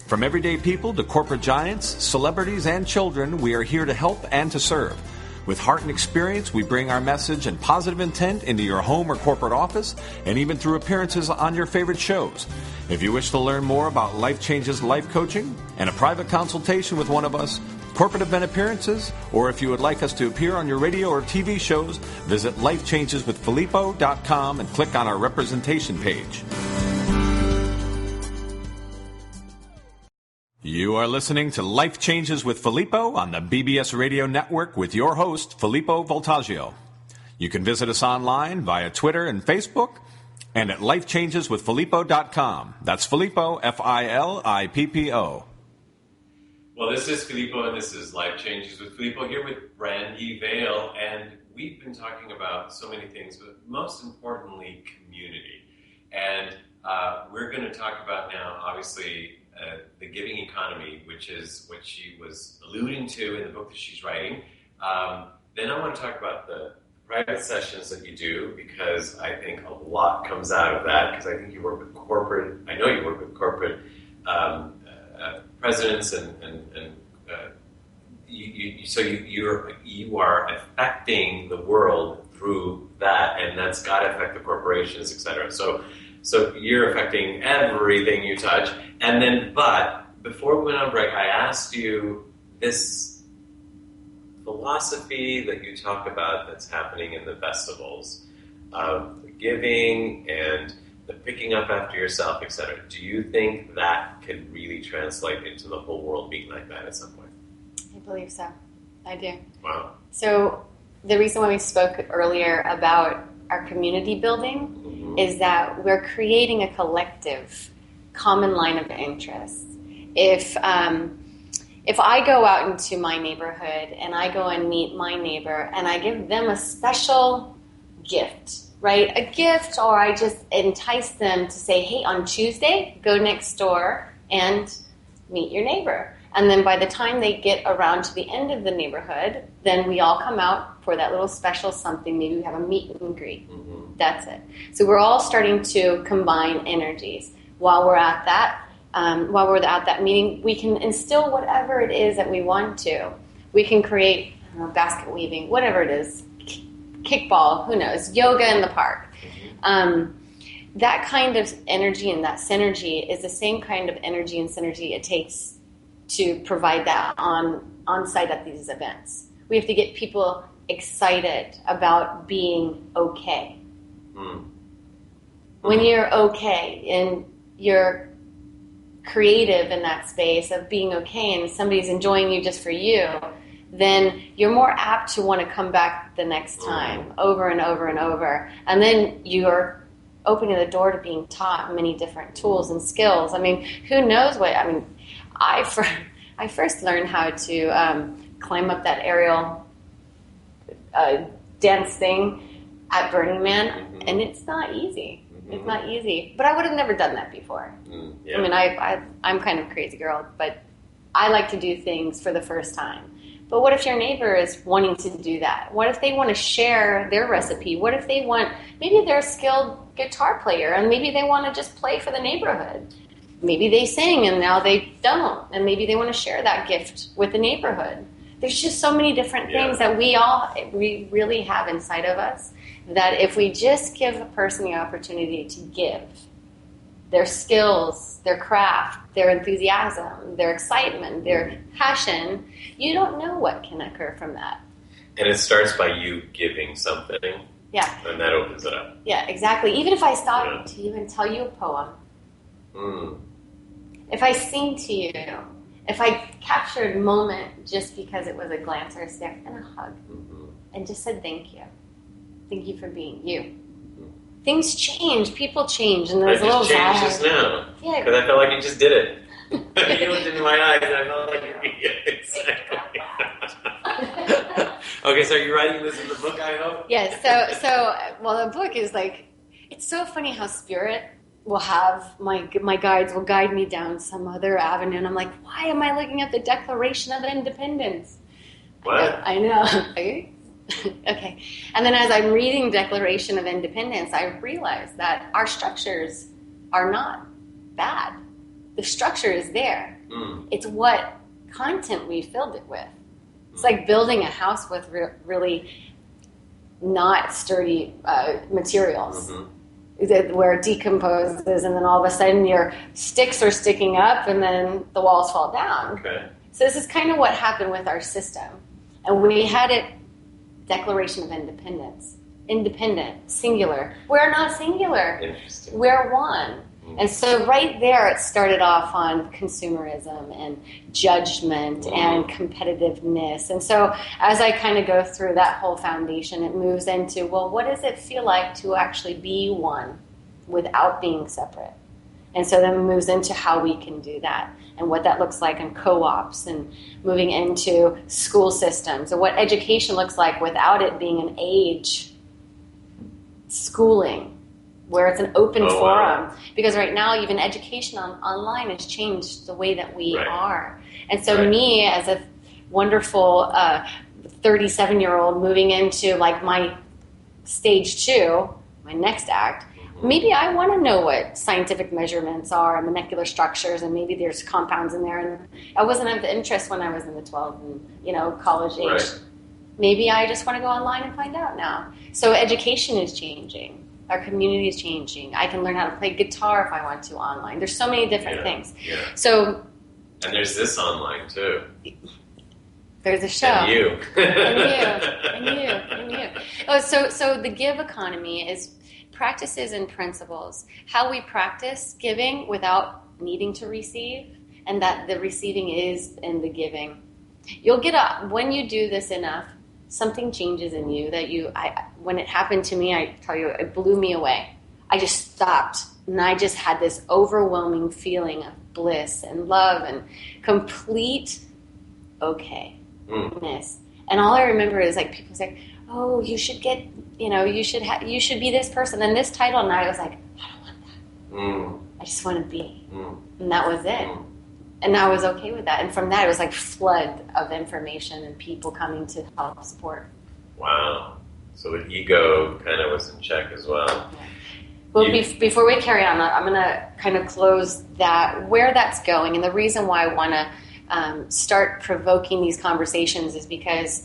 Speaker 2: From everyday people to corporate giants, celebrities, and children, we are here to help and to serve. With heart and experience, we bring our message and positive intent into your home or corporate office, and even through appearances on your favorite shows. If you wish to learn more about Life Changes Life Coaching and a private consultation with one of us, corporate event appearances, or if you would like us to appear on your radio or TV shows, visit lifechangeswithfilippo.com and click on our representation page. You are listening to Life Changes with Filippo on the BBS Radio Network with your host, Filippo Voltaggio. You can visit us online via Twitter and Facebook and at lifechangeswithfilippo.com. That's Filippo, Filippo.
Speaker 3: Well, this is Filippo, and this is Life Changes with Filippo here with Brandi Veil, and we've been talking about so many things, but most importantly, community. And we're going to talk about now, obviously, the giving economy, which is what she was alluding to in the book that she's writing. Then I want to talk about the private sessions that you do, because I think a lot comes out of that, because I think you work with corporate, I know you work with corporate presidents and you are affecting the world through that, and that's got to affect the corporations, etc. So you're affecting everything you touch. And then, but before we went on break, I asked you this philosophy that you talk about that's happening in the festivals of the giving and the picking up after yourself, etc. Do you think that can really translate into the whole world being like that at some point?
Speaker 6: I believe so. I do.
Speaker 3: Wow.
Speaker 6: So the reason why we spoke earlier about our community building is that we're creating a collective common line of interest. If I go out into my neighborhood and I go and meet my neighbor and I give them a special gift, right? A gift, or I just entice them to say, hey, on Tuesday, go next door and meet your neighbor. And then by the time they get around to the end of the neighborhood, then we all come out for that little special something. Maybe we have a meet and greet. That's it. So we're all starting to combine energies. While we're at that meeting, we can instill whatever it is that we want to. We can create basket weaving, whatever it is, kickball, who knows, yoga in the park. That kind of energy and that synergy is the same kind of energy and synergy it takes to provide that on site at these events. We have to get people excited about being okay. When you're okay and you're creative in that space of being okay and somebody's enjoying you just for you, then you're more apt to want to come back the next time over and over and over. And then you're opening the door to being taught many different tools and skills. I mean, who knows what, I mean, I first learned how to climb up that aerial dance thing at Burning Man, and it's not easy. It's not easy. But I would have never done that before. Yeah. I mean, I'm kind of a crazy girl, but I like to do things for the first time. But what if your neighbor is wanting to do that? What if they want to share their recipe? What if they want, maybe they're a skilled guitar player, and maybe they want to just play for the neighborhood. Maybe they sing and now they don't, and maybe they want to share that gift with the neighborhood. There's just so many different things that we really have inside of us that if we just give a person the opportunity to give their skills, their craft, their enthusiasm, their excitement, their passion, you don't know what can occur from that.
Speaker 3: And it starts by you giving something.
Speaker 6: Yeah.
Speaker 3: And that opens it up.
Speaker 6: Yeah, exactly. Even if I stop to you and tell you a poem, if I sing to you, if I captured a moment just because it was a glance or a stare and a hug, and just said thank you. Thank you for being you. Things change. People change. And there's a little
Speaker 3: changed just now.
Speaker 6: Yeah.
Speaker 3: Because I felt like you just did it. You looked into my eyes and I felt like exactly. Okay, so are you writing this in the book, I hope?
Speaker 6: Yes. Well, the book is like, it's so funny how spirit will have, my guides will guide me down some other avenue. And I'm like, why am I looking at the Declaration of Independence?
Speaker 3: What?
Speaker 6: I know. Okay. And then as I'm reading Declaration of Independence, I realized that our structures are not bad. The structure is there. It's what content we filled it with. It's like building a house with really not sturdy materials. Where it decomposes and then all of a sudden your sticks are sticking up and then the walls fall down.
Speaker 3: Okay.
Speaker 6: So this is kind of what happened with our system. And we had it, Declaration of Independence. Independent, singular. We're not singular.
Speaker 3: Interesting.
Speaker 6: We're one. And so right there it started off on consumerism and judgment and competitiveness. And so as I kind of go through that whole foundation, it moves into, well, what does it feel like to actually be one without being separate? And so then it moves into how we can do that and what that looks like in co-ops and moving into school systems and what education looks like without it being an age schooling where it's an open forum. Wow. Because right now even education online has changed the way that we are. And so me as a wonderful 37-year-old moving into like my stage 2, my next act, maybe I want to know what scientific measurements are and molecular structures, and maybe there's compounds in there. And I wasn't of interest when I was in the 12 and college age. Right. Maybe I just want to go online and find out now. So education is changing. Our community is changing. I can learn how to play guitar if I want to online. There's so many different things. Yeah. So,
Speaker 3: and there's this online too.
Speaker 6: There's a show.
Speaker 3: And you.
Speaker 6: and you. Oh, so the give economy is practices and principles. How we practice giving without needing to receive, and that the receiving is in the giving. You'll get when you do this enough, something changes in you that when it happened to me, I tell you, it blew me away. I just stopped and I just had this overwhelming feeling of bliss and love and complete okayness. And all I remember is like people say, oh, you should get, you should be this person and this title. And I was like, I don't want that. I just want to be. And that was it. And I was okay with that. And from that, it was like flood of information and people coming to help support.
Speaker 3: Wow. So the ego kind of was in check as well.
Speaker 6: Yeah. Well, before we carry on, I'm going to kind of close that, where that's going. And the reason why I want to start provoking these conversations is because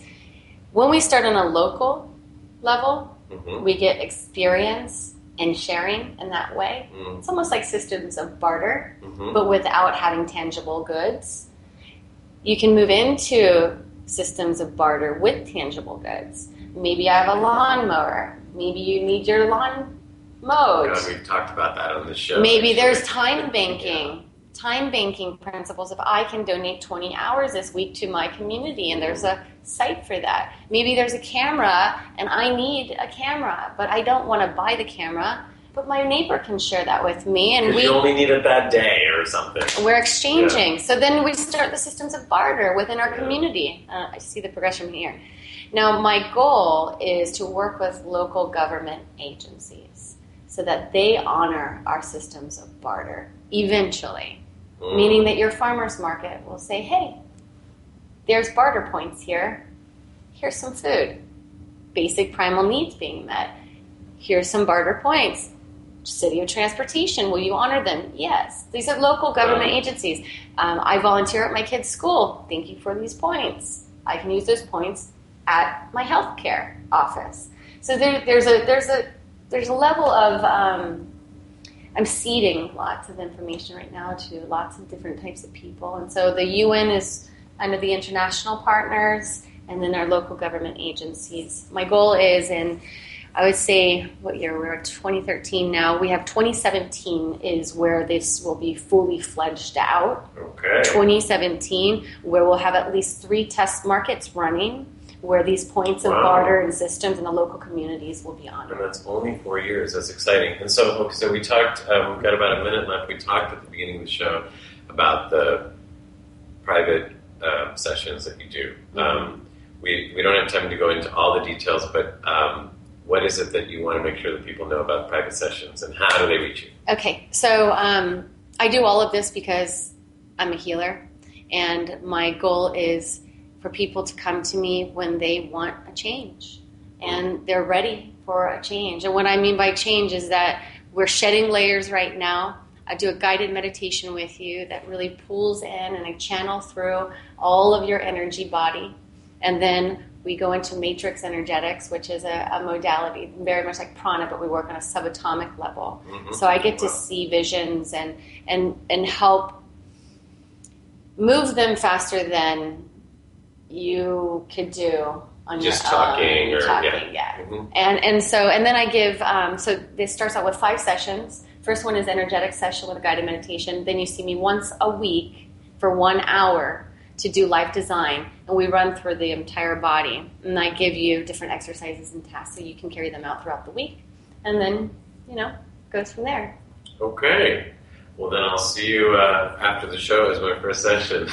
Speaker 6: when we start on a local level, we get experience and sharing in that way. It's almost like systems of barter, but without having tangible goods. You can move into systems of barter with tangible goods. Maybe I have a lawnmower. Maybe you need your lawn mowed.
Speaker 3: God, we've talked about that on the show.
Speaker 6: Maybe there's time banking. Time banking principles. If I can donate 20 hours this week to my community and there's a site for that. Maybe there's a camera and I need a camera, but I don't want to buy the camera, but my neighbor can share that with me. And
Speaker 3: you only need it that day or something.
Speaker 6: We're exchanging. Yeah. So then we start the systems of barter within our community. I see the progression here. Now, my goal is to work with local government agencies so that they honor our systems of barter eventually. Meaning that your farmer's market will say, hey, there's barter points here. Here's some food. Basic primal needs being met. Here's some barter points. City of Transportation, will you honor them? Yes. These are local government agencies. I volunteer at my kid's school. Thank you for these points. I can use those points at my healthcare office. So there's a level of I'm seeding lots of information right now to lots of different types of people, and so the UN is under the international partners, and then our local government agencies. My goal is I would say, what year? We're at 2013 now. We have 2017 is where this will be fully fledged out.
Speaker 3: Okay.
Speaker 6: 2017, where we'll have at least 3 test markets running, where these points of barter and systems in the local communities will be on.
Speaker 3: And that's only 4 years. That's exciting. And so we talked, we've got about a minute left. We talked at the beginning of the show about the private sessions that you do. We don't have time to go into all the details, but what is it that you want to make sure that people know about private sessions, and how do they reach you?
Speaker 6: Okay, so I do all of this because I'm a healer, and my goal is for people to come to me when they want a change, and they're ready for a change. And what I mean by change is that we're shedding layers right now. I do a guided meditation with you that really pulls in, and I channel through all of your energy body, and then we go into matrix energetics, which is a modality, very much like prana, but we work on a subatomic level. Mm-hmm. So I get to see visions and help move them faster than you could do on
Speaker 3: just
Speaker 6: your
Speaker 3: talking
Speaker 6: own.
Speaker 3: Or
Speaker 6: talking, yeah.
Speaker 3: Mm-hmm.
Speaker 6: And then I give, so this starts out with 5 sessions. First one is energetic session with a guided meditation. Then you see me once a week for 1 hour to do life design, and we run through the entire body, and I give you different exercises and tasks so you can carry them out throughout the week, and then goes from there.
Speaker 3: Okay, well then I'll see you after the show as my first session.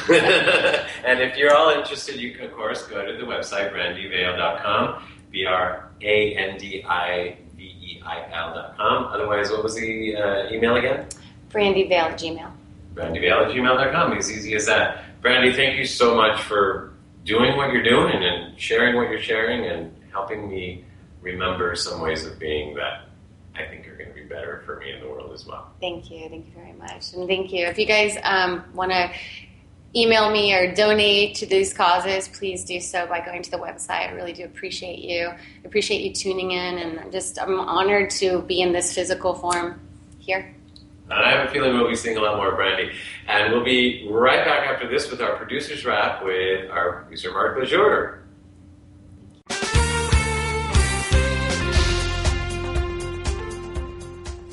Speaker 3: And if you're all interested, you can of course go to the website brandiveil.com, BRANDIVEIL.com. Otherwise, what was the email again?
Speaker 6: Brandi Veil at Gmail.
Speaker 3: BrandiVeil@gmail.com, as easy as that. Brandi, thank you so much for doing what you're doing and sharing what you're sharing and helping me remember some ways of being that I think are going to be better for me in the world as well.
Speaker 6: Thank you. Thank you very much. And thank you. If you guys want to email me or donate to these causes, please do so by going to the website. I really do appreciate you. I appreciate you tuning in, and I'm honored to be in this physical form here.
Speaker 3: I have a feeling we'll be seeing a lot more of Brandi. And we'll be right back after this with our producer's wrap with our producer, Mark Lejour.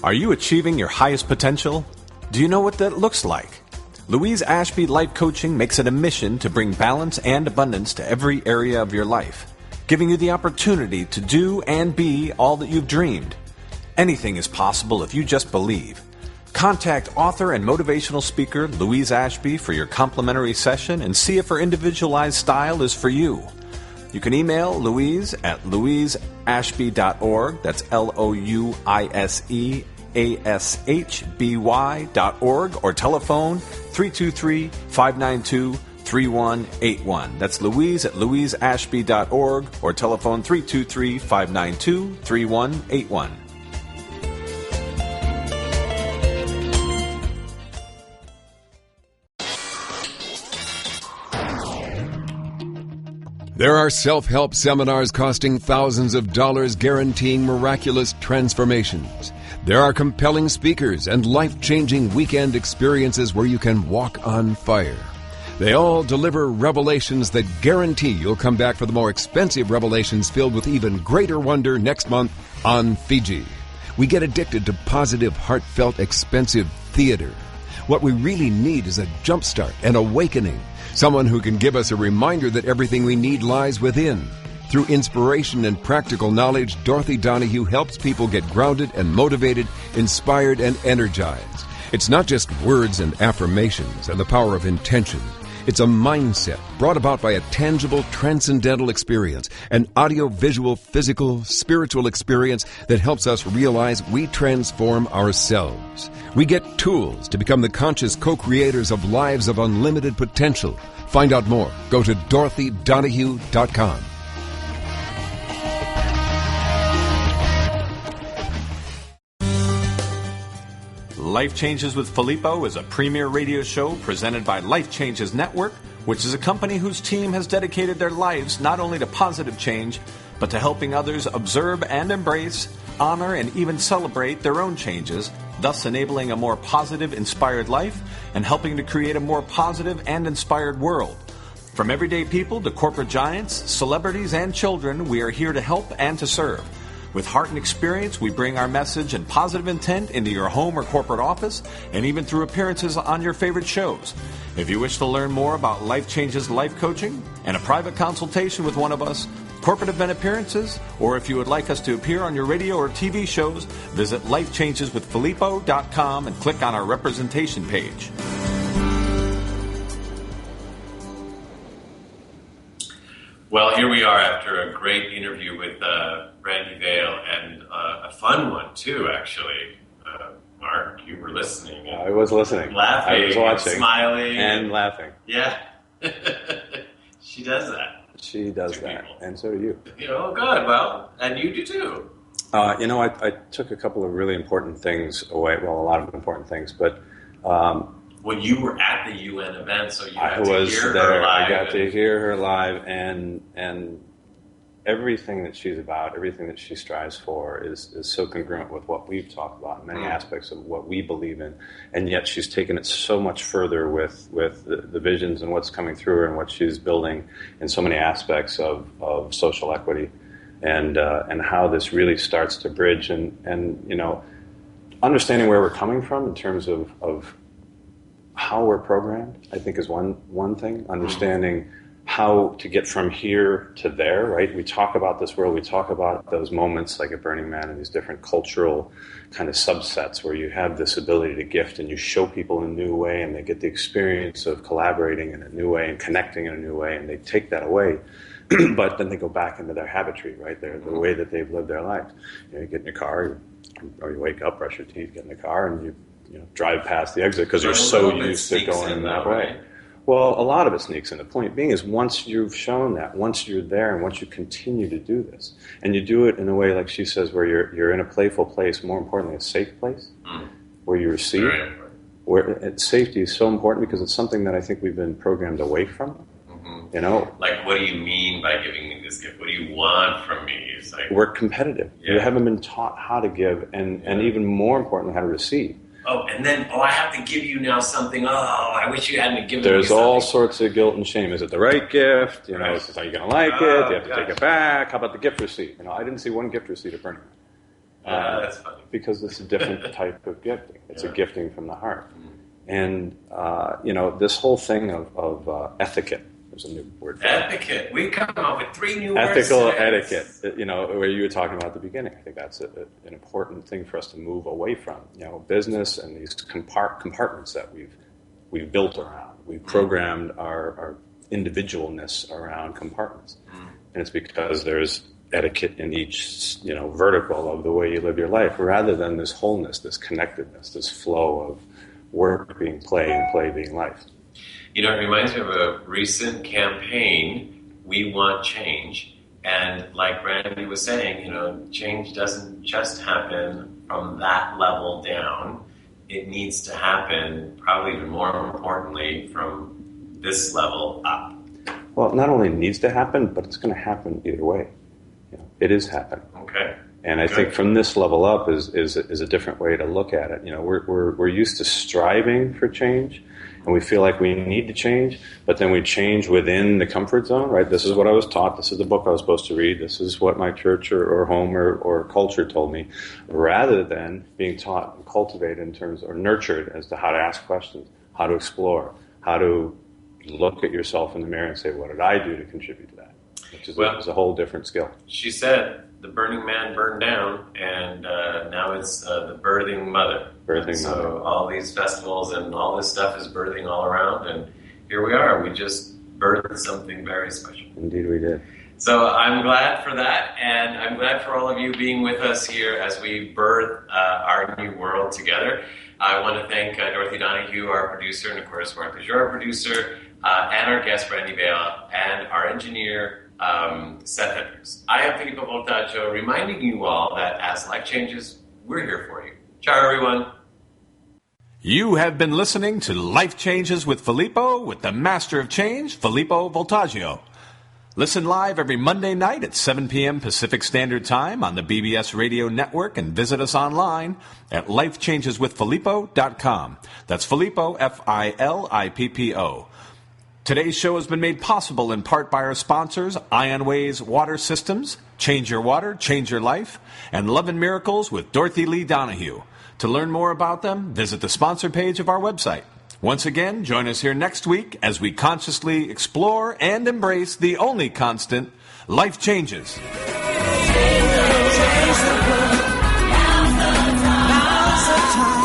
Speaker 2: Are you achieving your highest potential? Do you know what that looks like? Louise Ashby Life Coaching makes it a mission to bring balance and abundance to every area of your life, giving you the opportunity to do and be all that you've dreamed. Anything is possible if you just believe. Contact author and motivational speaker Louise Ashby for your complimentary session and see if her individualized style is for you. You can email Louise at louiseashby.org. That's LOUISEASHBY.org, or telephone 323-592-3181. That's Louise at louiseashby.org, or telephone 323-592-3181.
Speaker 7: There are self-help seminars costing thousands of dollars guaranteeing miraculous transformations. There are compelling speakers and life-changing weekend experiences where you can walk on fire. They all deliver revelations that guarantee you'll come back for the more expensive revelations filled with even greater wonder next month on Fiji. We get addicted to positive, heartfelt, expensive theater. What we really need is a jumpstart, an awakening. Someone who can give us a reminder that everything we need lies within. Through inspiration and practical knowledge, Dorothy Donahue helps people get grounded and motivated, inspired and energized. It's not just words and affirmations and the power of intention. It's a mindset brought about by a tangible, transcendental experience, an audio-visual, physical, spiritual experience that helps us realize we transform ourselves. We get tools to become the conscious co-creators of lives of unlimited potential. Find out more. Go to DorothyDonahue.com.
Speaker 2: Life Changes with Filippo is a premier radio show presented by Life Changes Network, which is a company whose team has dedicated their lives not only to positive change, but to helping others observe and embrace, honor, and even celebrate their own changes, thus enabling a more positive, inspired life and helping to create a more positive and inspired world. From everyday people to corporate giants, celebrities, and children, we are here to help and to serve. With heart and experience, we bring our message and positive intent into your home or corporate office, and even through appearances on your favorite shows. If you wish to learn more about Life Changes Life Coaching and a private consultation with one of us, corporate event appearances, or if you would like us to appear on your radio or TV shows, visit lifechangeswithfilippo.com and click on our representation page.
Speaker 3: Well, here we are after a great interview with Brandi Veil, and a fun one too, actually. Mark, you were listening.
Speaker 5: I was listening.
Speaker 3: Laughing.
Speaker 5: I was watching.
Speaker 3: Smiling.
Speaker 5: And laughing.
Speaker 3: Yeah. She does that.
Speaker 5: She does that.
Speaker 3: People.
Speaker 5: And so do you.
Speaker 3: Oh, good. Well, and you do too.
Speaker 5: I took a couple of really important things away. Well, a lot of important things, but...
Speaker 3: Well, you were at the UN event, so you got
Speaker 5: to hear her live. I got
Speaker 3: to
Speaker 5: hear her live, and everything that she's about, everything that she strives for is so congruent with what we've talked about, many aspects of what we believe in, and yet she's taken it so much further with the visions and what's coming through her and what she's building in so many aspects of social equity, and how this really starts to bridge and understanding where we're coming from in terms of how we're programmed, I think, is one thing. Understanding how to get from here to there, right? We talk about this world, we talk about those moments like at Burning Man and these different cultural kind of subsets where you have this ability to gift and you show people in a new way and they get the experience of collaborating in a new way and connecting in a new way, and they take that away. But then they go back into their habitry, right? The way that they've lived their lives. You get in your car, or you wake up, brush your teeth, get in the car, and you drive past the exit because you're so used to going that way.
Speaker 3: Right?
Speaker 5: Well, a lot of it sneaks in. The point being is once you've shown that, once you're there, and once you continue to do this, and you do it in a way, like she says, where you're in a playful place, more importantly, a safe place, where you receive, where safety is so important because it's something that I think we've been programmed away from.
Speaker 3: Like, what do you mean by giving me this gift? What do you want from me? It's like
Speaker 5: we're competitive. Yeah. You haven't been taught how to give, and even more importantly, how to receive.
Speaker 3: And then, I have to give you now something. I wish you hadn't given me
Speaker 5: There's
Speaker 3: something.
Speaker 5: all sorts of guilt and shame. Is it the right gift? Are you going to like it? Do you have to take it back? How about the gift receipt? I didn't see one gift receipt at Burning Man.
Speaker 3: That's funny.
Speaker 5: Because it's a different type of gifting. It's a gifting from the heart. And, this whole thing of etiquette. There's a new word for
Speaker 3: etiquette. We come up with 3 new words.
Speaker 5: Ethical etiquette, where you were talking about at the beginning. I think that's an important thing for us to move away from. Business and these compartments that we've built around. We've programmed our individualness around compartments. And it's because there's etiquette in each, vertical of the way you live your life, rather than this wholeness, this connectedness, this flow of work being play and play being life.
Speaker 3: It reminds me of a recent campaign, We Want Change. And like Brandi was saying, change doesn't just happen from that level down. It needs to happen, probably even more importantly, from this level up.
Speaker 5: Well, not only needs to happen, but it's going to happen either way. It is happening.
Speaker 3: Okay.
Speaker 5: And I think from this level up is a different way to look at it. We're used to striving for change, and we feel like we need to change, but then we change within the comfort zone, right? This is what I was taught. This is the book I was supposed to read. This is what my church or home or culture told me, rather than being taught and cultivated in terms, or nurtured as to how to ask questions, how to explore, how to look at yourself in the mirror and say, what did I do to contribute to that? Which is a whole different skill.
Speaker 3: She said, the Burning Man burned down, and now it's the Birthing Mother. So all these festivals and all this stuff is birthing all around, and here we are. We just birthed something very special.
Speaker 5: Indeed we did.
Speaker 3: So I'm glad for that, and I'm glad for all of you being with us here as we birth our new world together. I want to thank Dorothy Donahue, our producer, and of course Mark Lejeune, our producer, and our guest Brandi Veil, and our engineer, Seth Hendricks. I am Filippo Voltaggio, reminding you all that as life changes, we're here for you. Ciao, everyone.
Speaker 2: You have been listening to Life Changes with Filippo, with the Master of Change, Filippo Voltaggio. Listen live every Monday night at 7 p.m. Pacific Standard Time on the BBS Radio Network and visit us online at lifechangeswithfilippo.com. That's Filippo, Filippo. Today's show has been made possible in part by our sponsors, Ionways Water Systems, Change Your Water, Change Your Life, and Love and Miracles with Dorothy Lee Donahue. To learn more about them, visit the sponsor page of our website. Once again, join us here next week as we consciously explore and embrace the only constant, life changes.
Speaker 1: Now's the time.